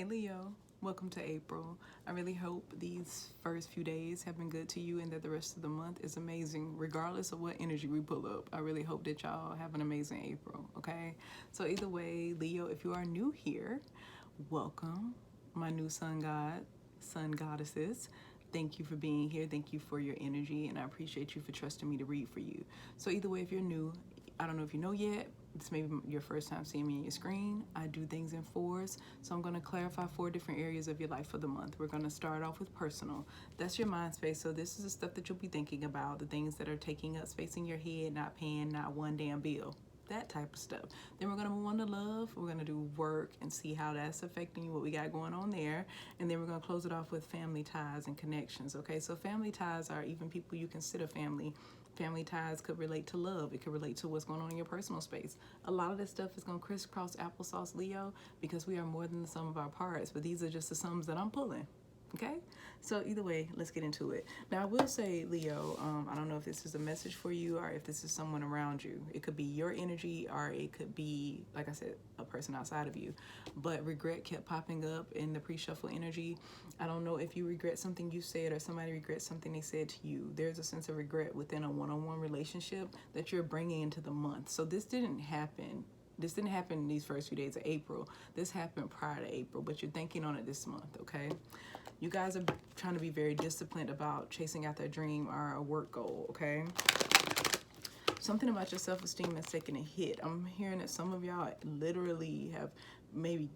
Hey Leo, welcome to April. I really hope these first few days have been good to you and that the rest of the month is amazing, regardless of what energy we pull up. I really hope that y'all have an amazing April, okay? So either way, Leo, if you are new here, welcome, my new sun goddesses. Thank you for being here. Thank you for your energy, and I appreciate you for trusting me to read for you. So either way, if you're new, I don't know if you know yet, this may be your first time seeing me on your screen. I do things in fours, so I'm going to clarify 4 different areas of your life for the month. We're going to start off with personal. That's your mind space, so this is the stuff that you'll be thinking about, the things that are taking up space in your head, not paying not one damn bill. That type of stuff. Then we're going to move on to love. We're going to do work and see how that's affecting you, what we got going on there. And then we're going to close it off with family ties and connections. Okay, so family ties are even people you consider family. Family ties could relate to love. It could relate to what's going on in your personal space. A lot of this stuff is going to crisscross applesauce, Leo, because we are more than the sum of our parts. But these are just the sums that I'm pulling. Okay, so either way, let's get into it. Now, I will say, Leo, I don't know if this is a message for you or if this is someone around you. It could be your energy or it could be, like I said, a person outside of you. But regret kept popping up in the pre-shuffle energy. I don't know if you regret something you said or somebody regrets something they said to you. There's a sense of regret within a one-on-one relationship that you're bringing into the month. So this didn't happen. This didn't happen in these first few days of April. This happened prior to April, but you're thinking on it this month, okay? You guys are trying to be very disciplined about chasing out that dream or a work goal, okay? Something about your self-esteem is taking a hit. I'm hearing that some of y'all literally have maybe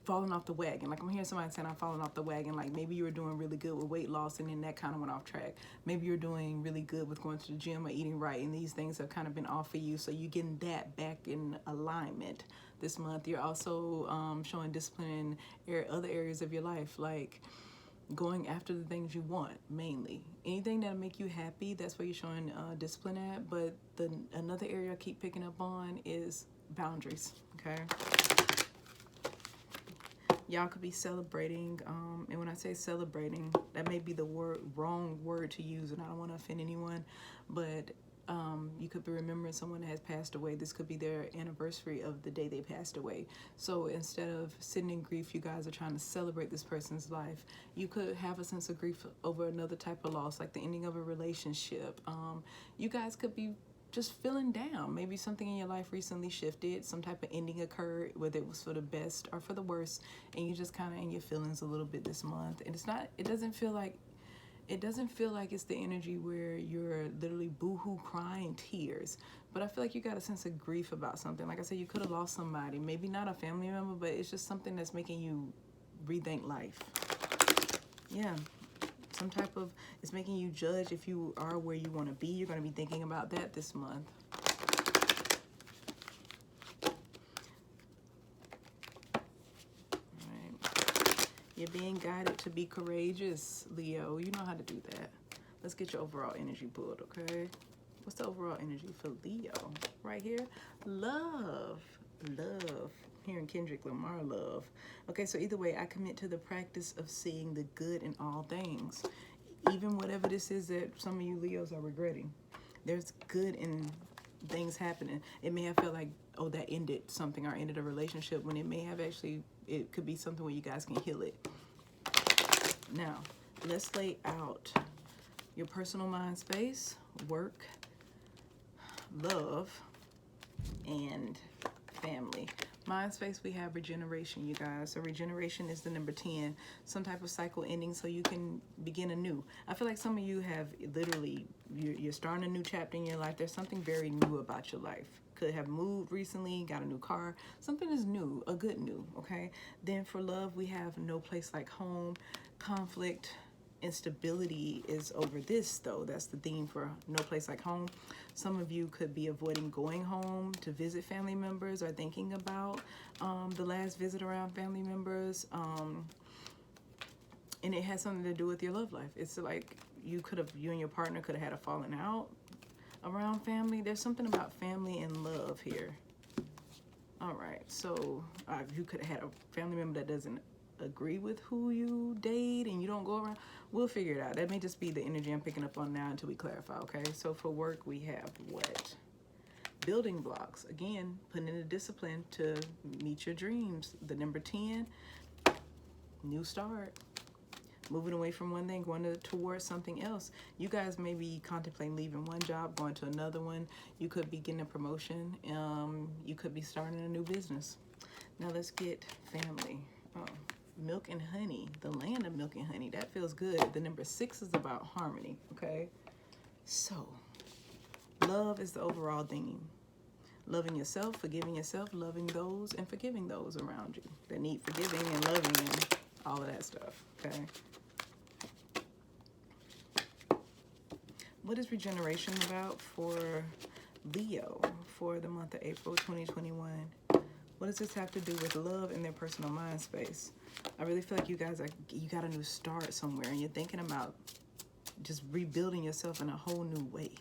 falling off the wagon. Like I'm hearing somebody saying I'm falling off the wagon. Like maybe you were doing really good with weight loss and then that kind of went off track. Maybe you're doing really good with going to the gym or eating right and these things have kind of been off for you. So you're getting that back in alignment this month. You're also showing discipline in other areas of your life, like going after the things you want, mainly. Anything that'll make you happy, that's where you're showing discipline at. But another area I keep picking up on is boundaries, okay? Y'all could be celebrating, and when I say celebrating, that may be the wrong word to use, and I don't want to offend anyone, but you could be remembering someone that has passed away. This could be their anniversary of the day they passed away. So instead of sitting in grief, you guys are trying to celebrate this person's life. You could have a sense of grief over another type of loss, like the ending of a relationship. You guys could be just feeling down. Maybe something in your life recently shifted, some type of ending occurred, whether it was for the best or for the worst, and you just kind of in your feelings a little bit this month. And it doesn't feel like it's the energy where you're literally boohoo crying tears, but I feel like you got a sense of grief about something. Like I said, you could have lost somebody, maybe not a family member, but it's just something that's making you rethink life. Yeah. Some type of, it's making you judge if you are where you want to be. You're going to be thinking about that this month. All right. You're being guided to be courageous, Leo. You know how to do that. Let's get your overall energy pulled, okay? What's the overall energy for Leo? Right here. Love. Love. Hearing Kendrick Lamar, love. Okay, so either way, I commit to the practice of seeing the good in all things. Even whatever this is that some of you Leos are regretting. There's good in things happening. It may have felt like, oh, that ended something or ended a relationship, when it may have actually, it could be something where you guys can heal it. Now, let's lay out your personal mind space, work, love, and family. Mind space, we have regeneration, you guys. So regeneration is the number 10, some type of cycle ending so you can begin anew. I feel like some of you have literally, you're starting a new chapter in your life. There's something very new about your life. Could have moved recently, got a new car. Something is new, a good new, okay? Then for love, we have no place like home, conflict, instability is over this though. That's the theme for no place like home. Some of you could be avoiding going home to visit family members or thinking about the last visit around family members. And it has something to do with your love life. It's like you and your partner could have had a falling out around family. There's something about family and love here. All right, so you could have had a family member that doesn't agree with who you date and you don't go around. We'll figure it out. That may just be the energy I'm picking up on now until we clarify, okay? So for work, we have what? building blocks. Again, putting in the discipline to meet your dreams. The number 10, new start. Moving away from one thing, going towards something else. You guys may be contemplating leaving one job, going to another one. You could be getting a promotion. You could be starting a new business. Now let's get family. Oh, milk and honey, the land of milk and honey. That feels good. The number 6 is about harmony, okay? So, love is the overall theme. Loving yourself, forgiving yourself, loving those, and forgiving those around you that need forgiving and loving and all of that stuff, okay? What is regeneration about for Leo for the month of April 2021? What does this have to do with love in their personal mind space? I really feel like you got a new start somewhere, and you're thinking about just rebuilding yourself in a whole new way.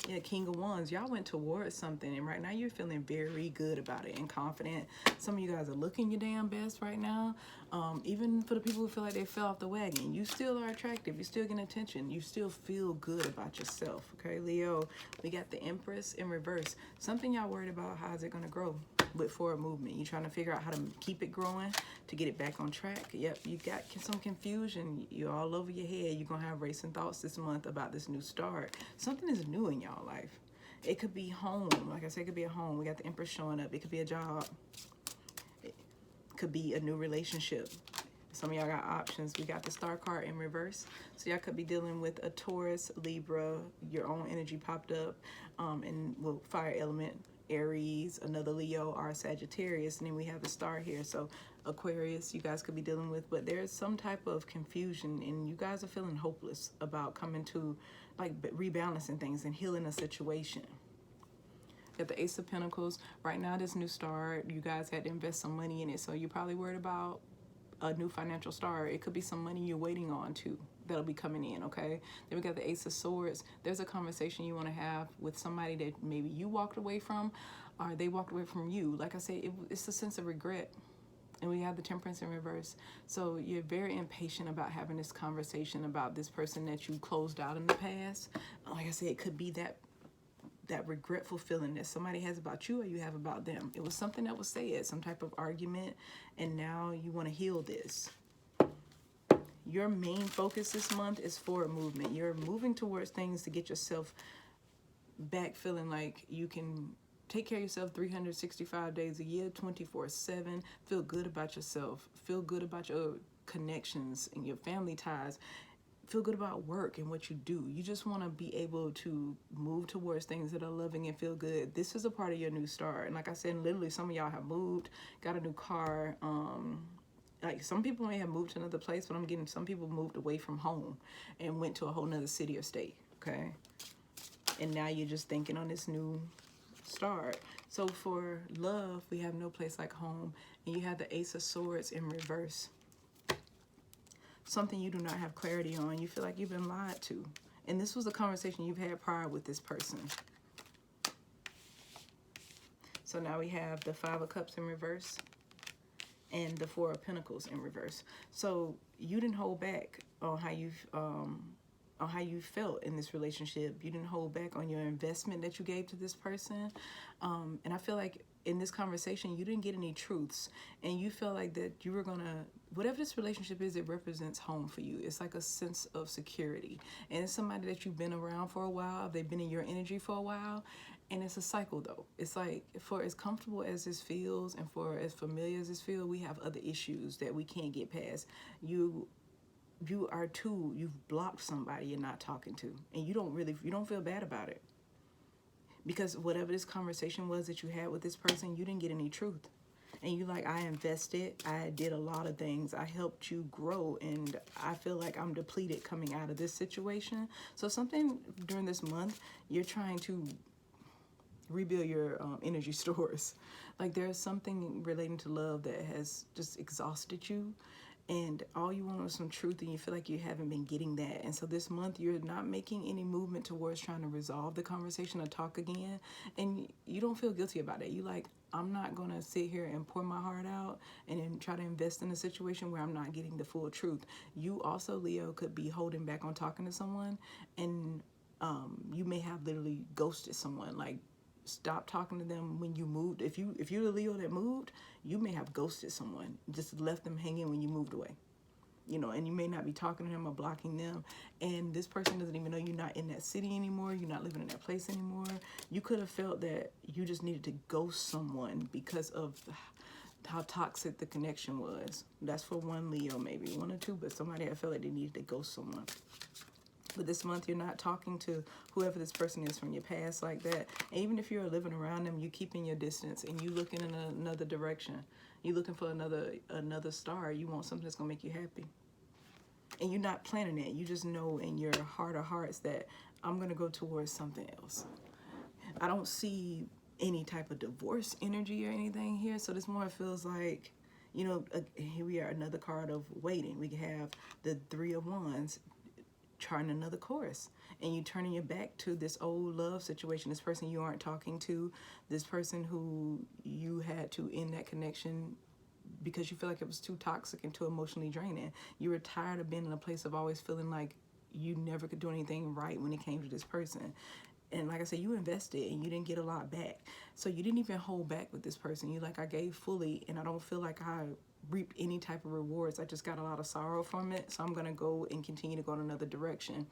Yeah, King of Wands, y'all went towards something, and right now you're feeling very good about it and confident. Some of you guys are looking your damn best right now. Even for the people who feel like they fell off the wagon, you still are attractive. You still get attention. You still feel good about yourself, okay, Leo? We got the Empress in reverse. Something y'all worried about, how is it going to grow with forward movement? You're trying to figure out how to keep it growing, to get it back on track. Yep, you got some confusion. You're all over your head. You're going to have racing thoughts this month about this new start. Something is new in y'all life. It could be home. Like I said, it could be a home. We got the Empress showing up. It could be a job. It could be a new relationship. Some of y'all got options. We got the Star card in reverse. So y'all could be dealing with a Taurus, Libra. Your own energy popped up. And well, fire element, Aries, another Leo, or Sagittarius. And then we have the star here. So Aquarius, you guys could be dealing with. But there's some type of confusion. And you guys are feeling hopeless about coming to, like, rebalancing things and healing a situation. Got the Ace of Pentacles. Right now, this new start, you guys had to invest some money in it. So you're probably worried about a new financial start. It could be some money you're waiting on too that'll be coming in, okay? Then we got the Ace of Swords. There's a conversation you want to have with somebody that maybe you walked away from, or they walked away from you. Like I said, it's a sense of regret. And we have the Temperance in reverse. So you're very impatient about having this conversation about this person that you closed out in the past. Like I said, it could be that regretful feeling that somebody has about you or you have about them. It was something that was said, some type of argument, and now you want to heal this. Your main focus this month is forward movement. You're moving towards things to get yourself back feeling like you can take care of yourself 365 days a year, 24/7. Feel good about yourself. Feel good about your connections and your family ties. Feel good about work and what you do. You just want to be able to move towards things that are loving and feel good. This is a part of your new start. And like I said, literally some of y'all have moved, got a new car. Like some people may have moved to another place, but I'm getting some people moved away from home and went to a whole nother city or state, okay? And now you're just thinking on this new start. So for love, we have no place like home. And you have the Ace of Swords in reverse. Something you do not have clarity on. You feel like you've been lied to. And this was a conversation you've had prior with this person. So now we have the Five of Cups in reverse and the Four of Pentacles in reverse. So you didn't hold back on how you felt in this relationship. You didn't hold back on your investment that you gave to this person. And I feel like in this conversation, you didn't get any truths. And you felt like that you were going to, whatever this relationship is, it represents home for you. It's like a sense of security. And it's somebody that you've been around for a while. They've been in your energy for a while. And it's a cycle, though. It's like, for as comfortable as this feels and for as familiar as this feels, we have other issues that we can't get past. You are too, you've blocked somebody you're not talking to. And you don't feel bad about it. Because whatever this conversation was that you had with this person, you didn't get any truth. And you like, I invested, I did a lot of things, I helped you grow, and I feel like I'm depleted coming out of this situation. So something during this month, you're trying to rebuild your energy stores. Like there's something relating to love that has just exhausted you, and all you want is some truth, and you feel like you haven't been getting that. And so this month you're not making any movement towards trying to resolve the conversation or talk again, and you don't feel guilty about it. You like, I'm not gonna sit here and pour my heart out and then try to invest in a situation where I'm not getting the full truth. You also, Leo, could be holding back on talking to someone, and You may have literally ghosted someone, like stop talking to them when you moved. If you're the Leo that moved, you may have ghosted someone, just left them hanging when you moved away. And you may not be talking to them or blocking them, and this person doesn't even know you're not in that city anymore, you're not living in that place anymore. You could have felt that you just needed to ghost someone because of how toxic the connection was. That's for one Leo, maybe one or two, but somebody that felt like they needed to ghost someone. But this month, you're not talking to whoever this person is from your past like that. And even if you're living around them, you keeping your distance and you looking in another direction. You're looking for another star. You want something that's going to make you happy. And you're not planning it. You just know in your heart of hearts that I'm going to go towards something else. I don't see any type of divorce energy or anything here. So this more feels like, here we are, another card of waiting. We have the Three of Wands, charting another course, and you turning your back to this old love situation, this person you aren't talking to, this person who you had to end that connection because you feel like it was too toxic and too emotionally draining. You were tired of being in a place of always feeling like you never could do anything right when it came to this person. And like I said, you invested and you didn't get a lot back. So you didn't even hold back with this person. You like, I gave fully and I don't feel like I reaped any type of rewards. I just got a lot of sorrow from it. So I'm going to go and continue to go in another direction.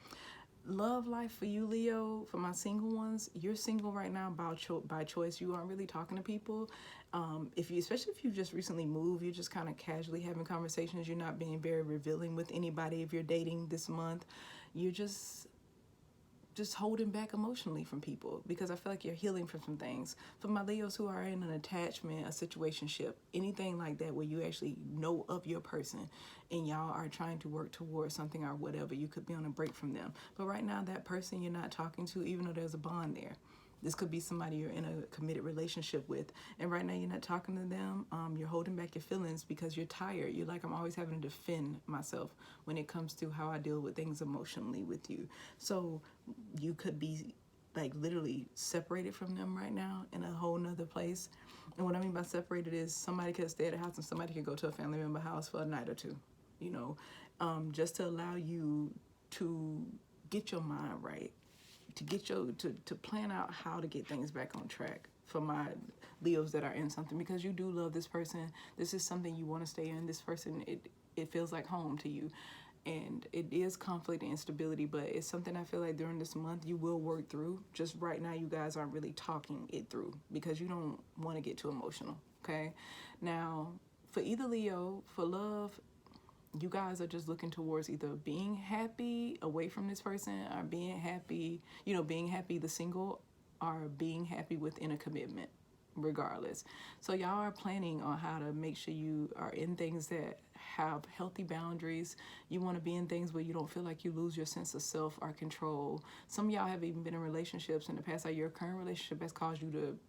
Love life for you, Leo, for my single ones, you're single right now by choice. You aren't really talking to people. Especially if you just recently moved, you're just kind of casually having conversations. You're not being very revealing with anybody. If you're dating this month, you're just holding back emotionally from people because I feel like you're healing from some things. For my Leos who are in an attachment, a situationship, anything like that where you actually know of your person and y'all are trying to work towards something or whatever, you could be on a break from them. But right now, that person you're not talking to, even though there's a bond there. This could be somebody you're in a committed relationship with. And right now you're not talking to them. You're holding back your feelings because you're tired. You're like, I'm always having to defend myself when it comes to how I deal with things emotionally with you. So you could be like literally separated from them right now in a whole nother place. And what I mean by separated is somebody could stay at a house and somebody could go to a family member house for a night or two, just to allow you to get your mind right. To plan out how to get things back on track for my Leos that are in something, because you do love this person. This is something you want to stay in. This person, it feels like home to you. And it is conflict and instability, but it's something I feel like during this month you will work through. Just right now you guys aren't really talking it through because you don't want to get too emotional, okay? Now, for either Leo, for love, you guys are just looking towards either being happy away from this person or being happy, being happy the single or being happy within a commitment, regardless. So y'all are planning on how to make sure you are in things that have healthy boundaries. You want to be in things where you don't feel like you lose your sense of self or control. Some of y'all have even been in relationships in the past, or your current relationship has caused you to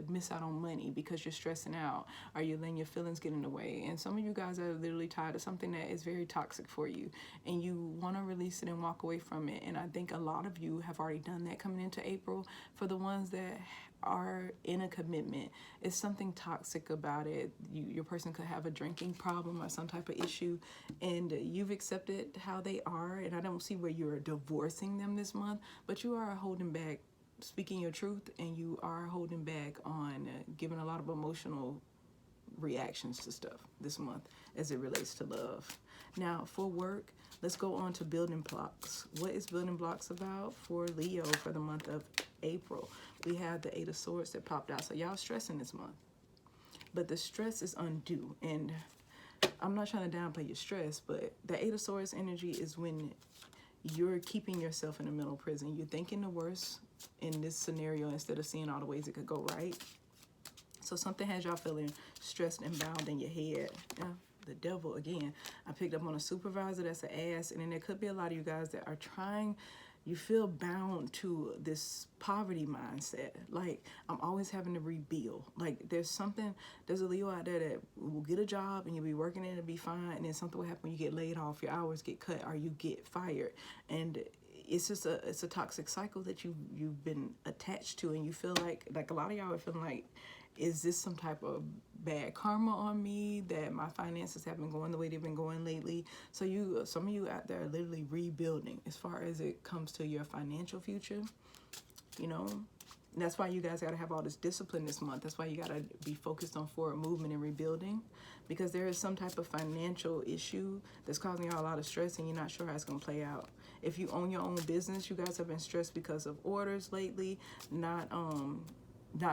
miss out on money because you're stressing out or you're letting your feelings get in the way. And some of you guys are literally tired of something that is very toxic for you and you want to release it and walk away from it. And I think a lot of you have already done that coming into April. For the ones that are in a commitment, it's something toxic about it. Your person could have a drinking problem or some type of issue, and you've accepted how they are. And I don't see where you're divorcing them this month, but you are holding back speaking your truth, and you are holding back on giving a lot of emotional reactions to stuff this month as it relates to love. Now, for work, let's go on to building blocks. What is building blocks about for Leo for the month of April? We have the Eight of Swords that popped out. So y'all stressing this month, but the stress is undue. And I'm not trying to downplay your stress, but the Eight of Swords energy is when you're keeping yourself in a mental prison. You're thinking the worst in this scenario instead of seeing all the ways it could go right. So something has y'all feeling stressed and bound in your head. Yeah, the devil again. I picked up on a supervisor that's an ass, and then there could be a lot of you guys that are trying. You feel bound to this poverty mindset. Like, I'm always having to rebuild. Like, there's a Leo out there that will get a job and you'll be working in it and be fine. And then something will happen when you get laid off, your hours get cut, or you get fired. And it's just it's a toxic cycle that you've been attached to. And you feel like a lot of y'all are feeling like, is this some type of bad karma on me, that my finances have been going the way they've been going lately. So some of you out there are literally rebuilding as far as it comes to your financial future, you know. And that's why you guys got to have all this discipline this month. That's why you got to be focused on forward movement and rebuilding, because there is some type of financial issue that's causing y'all a lot of stress and you're not sure how it's going to play out. If you own your own business, you guys have been stressed because of orders lately, not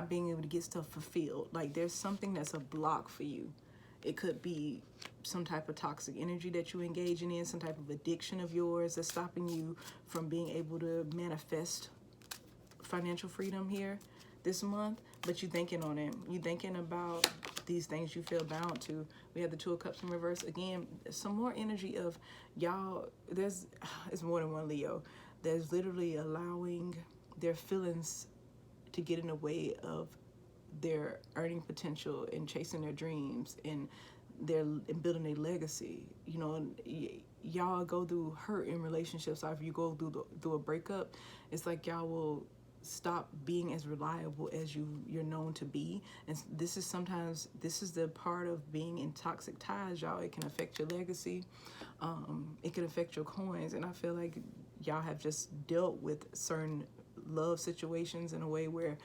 being able to get stuff fulfilled. Like there's something that's a block for you. It could be some type of toxic energy that you're engaging in, some type of addiction of yours that's stopping you from being able to manifest financial freedom here this month. But you thinking on it. You thinking about these things you feel bound to. We have the Two of Cups in reverse. Again, some more energy of y'all. It's more than one Leo. There's literally allowing their feelings to get in the way of their earning potential and chasing their dreams and building a legacy. You know, y'all go through hurt in relationships. Or if you go through a breakup, it's like y'all will stop being as reliable as you're known to be. And this is the part of being in toxic ties, y'all. It can affect your legacy. It can affect your coins. And I feel like y'all have just dealt with certain love situations in a way where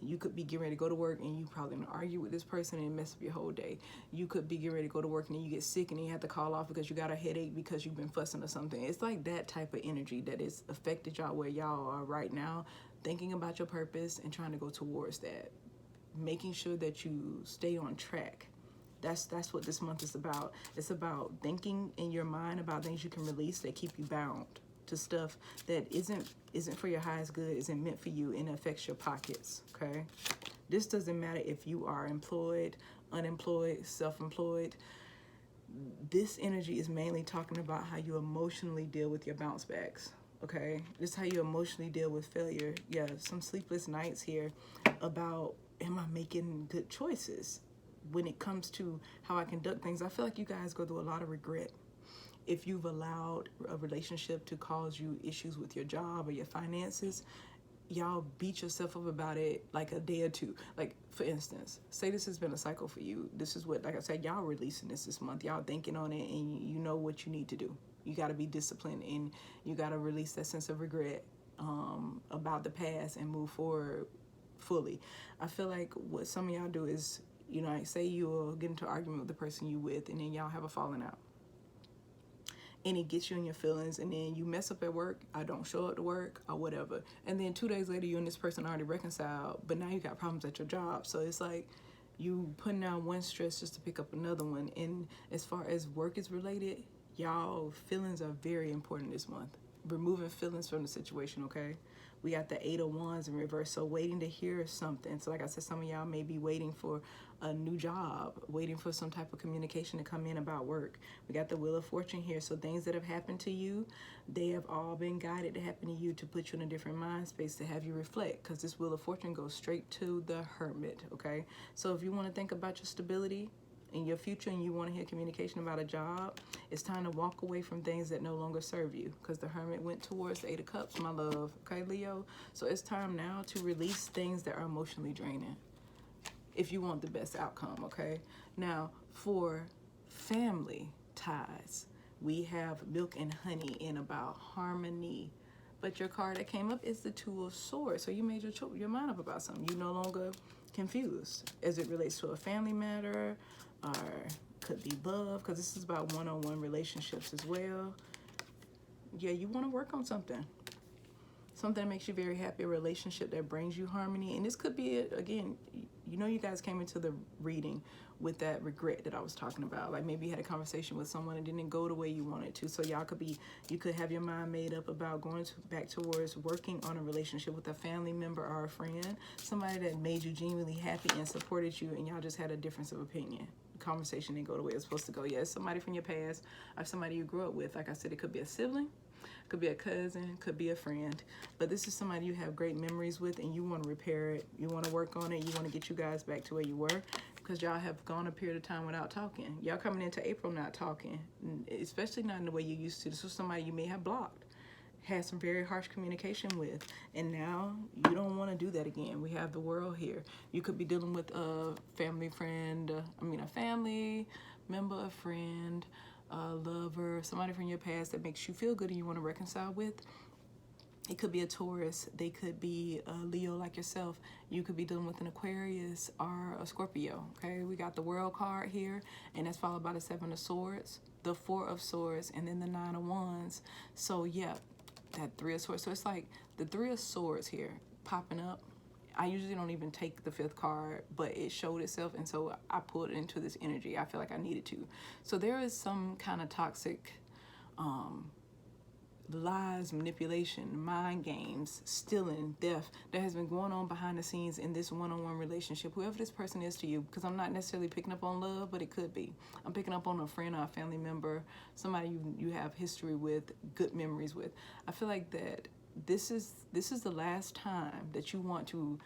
you could be getting ready to go to work and you probably gonna argue with this person and mess up your whole day. You could be getting ready to go to work and then you get sick and then you have to call off because you got a headache because you've been fussing or something. It's like that type of energy that has affected y'all where y'all are right now, thinking about your purpose and trying to go towards that, making sure that you stay on track. That's what this month is about. It's about thinking in your mind about things you can release that keep you bound to stuff that isn't for your highest good, isn't meant for you, and affects your pockets. Okay, this doesn't matter if you are employed, unemployed, self-employed. This energy is mainly talking about how you emotionally deal with your bounce backs. Okay, this is how you emotionally deal with failure. Yeah, some sleepless nights here about, am I making good choices when it comes to how I conduct things? I feel like you guys go through a lot of regret. If you've allowed a relationship to cause you issues with your job or your finances, y'all beat yourself up about it like a day or two. Like, for instance, say this has been a cycle for you. This is what, like I said, y'all releasing this month. Y'all thinking on it and you know what you need to do. You got to be disciplined and you got to release that sense of regret about the past and move forward fully. I feel like what some of y'all do is, you know, like say you'll get into an argument with the person you with and then y'all have a falling out. And it gets you in your feelings, and then you mess up at work. I don't show up to work or whatever. And then 2 days later, you and this person already reconciled, but now you got problems at your job. So it's like you putting down one stress just to pick up another one. And as far as work is related, y'all feelings are very important this month. Removing feelings from the situation, okay? We got the 8 of Wands in reverse, so waiting to hear something. So like I said, some of y'all may be waiting for a new job, waiting for some type of communication to come in about work. We got the Wheel of Fortune here, so things that have happened to you, they have all been guided to happen to you to put you in a different mind space, to have you reflect, because this Wheel of Fortune goes straight to the Hermit, okay? So if you want to think about your stability in your future and you want to hear communication about a job, it's time to walk away from things that no longer serve you, because the Hermit went towards the 8 of Cups, my love. Okay, Leo? So it's time now to release things that are emotionally draining if you want the best outcome, okay? Now, for family ties, we have Milk and Honey and about harmony. But your card that came up is the 2 of Swords. So you made your mind up about something. You're no longer confused as it relates to a family matter, or could be love, because this is about one-on-one relationships as well. Yeah, you want to work on something that makes you very happy, a relationship that brings you harmony. And this could be, again, you know, you guys came into the reading with that regret that I was talking about. Like maybe you had a conversation with someone and didn't go the way you wanted to. So y'all you could have your mind made up about going back towards working on a relationship with a family member or a friend, somebody that made you genuinely happy and supported you, and y'all just had a difference of opinion. Conversation didn't go the way it was supposed to go. Yeah, it's somebody from your past or somebody you grew up with. Like I said, it could be a sibling, could be a cousin, could be a friend. But this is somebody you have great memories with and you want to repair it. You want to work on it. You want to get you guys back to where you were, because y'all have gone a period of time without talking. Y'all coming into April not talking, especially not in the way you used to. This was somebody you may have blocked. had some very harsh communication with, and now you don't want to do that again. We have the world here. You could be dealing with a family friend, a family member, a friend, a lover, somebody from your past that makes you feel good and you want to reconcile with. It could be a Taurus. They could be a Leo like yourself. You could be dealing with an Aquarius or a Scorpio, okay? We got the World card here, and that's followed by the Seven of Swords, the Four of Swords, and then the Nine of Wands. So, yeah, that Three of Swords. So it's like the Three of Swords here popping up. I usually don't even take the fifth card, but it showed itself, and so I pulled it into this energy. I feel like I needed to. So there is some kind of toxic lies, manipulation, mind games, stealing, theft that has been going on behind the scenes in this one-on-one relationship, whoever this person is to you, because I'm not necessarily picking up on love, but it could be. I'm picking up on a friend or a family member, somebody you have history with, good memories with. I feel like that this is the last time that you want to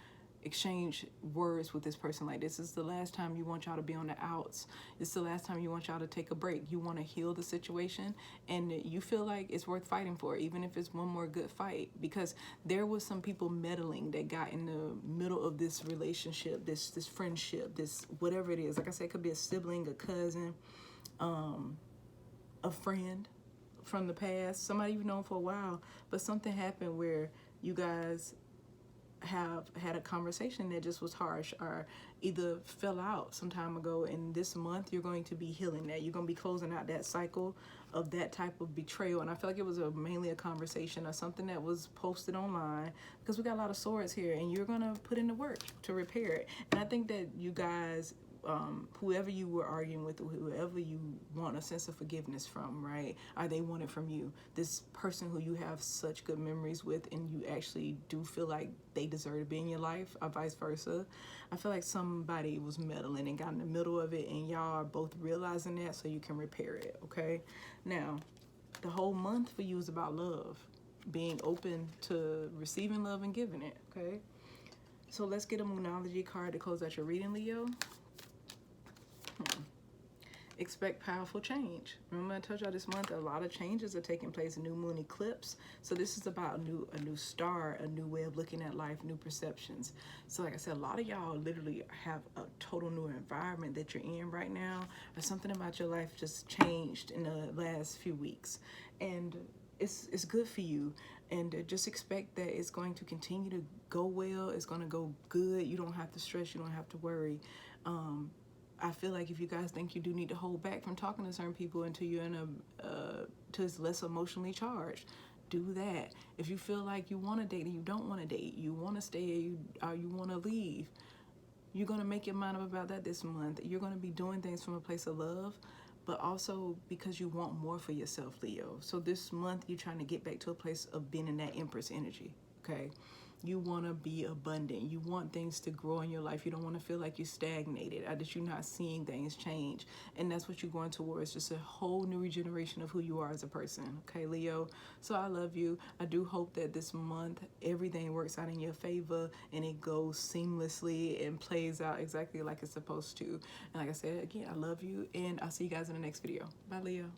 exchange words with this person. Like, this is the last time you want y'all to be on the outs. It's the last time you want y'all to take a break. You want to heal the situation, and you feel like it's worth fighting for, even if it's one more good fight, because there was some people meddling that got in the middle of this relationship, this friendship, this whatever it is. Like I said, it could be a sibling, a cousin, a friend from the past, somebody you've known for a while, but something happened where you guys have had a conversation that just was harsh, or either fell out some time ago, and this month you're going to be healing that. You're going to be closing out that cycle of that type of betrayal. And I feel like it was mainly a conversation or something that was posted online, because we got a lot of swords here, and you're going to put in the work to repair it. And I think that you guys, whoever you were arguing with, or whoever you want a sense of forgiveness from, right? Or they want it from you. This person who you have such good memories with, and you actually do feel like they deserve to be in your life, or vice versa. I feel like somebody was meddling and got in the middle of it, and y'all are both realizing that, so you can repair it, okay? Now, the whole month for you is about love, being open to receiving love and giving it, okay? So let's get a Moonology card to close out your reading, Leo. Expect powerful change. Remember I told y'all this month a lot of changes are taking place, new moon eclipse. So this is about a new start, a new way of looking at life, new perceptions. So like I said, a lot of y'all literally have a total new environment that you're in right now, or something about your life just changed in the last few weeks. And it's good for you, and just expect that it's going to continue to go well. It's going to go good. You don't have to stress. You don't have to worry. I feel like if you guys think you do need to hold back from talking to certain people until you're in till it's less emotionally charged, do that. If you feel like you want to date and you don't want to date, you want to stay or you want to leave, you're going to make your mind up about that this month. You're going to be doing things from a place of love, but also because you want more for yourself, Leo. So this month you're trying to get back to a place of being in that Empress energy, okay? You want to be abundant. You want things to grow in your life. You don't want to feel like you're stagnated, or that you're not seeing things change. And that's what you're going towards, just a whole new regeneration of who you are as a person. Okay, Leo? So I love you. I do hope that this month everything works out in your favor and it goes seamlessly and plays out exactly like it's supposed to. And like I said, again, I love you, and I'll see you guys in the next video. Bye, Leo.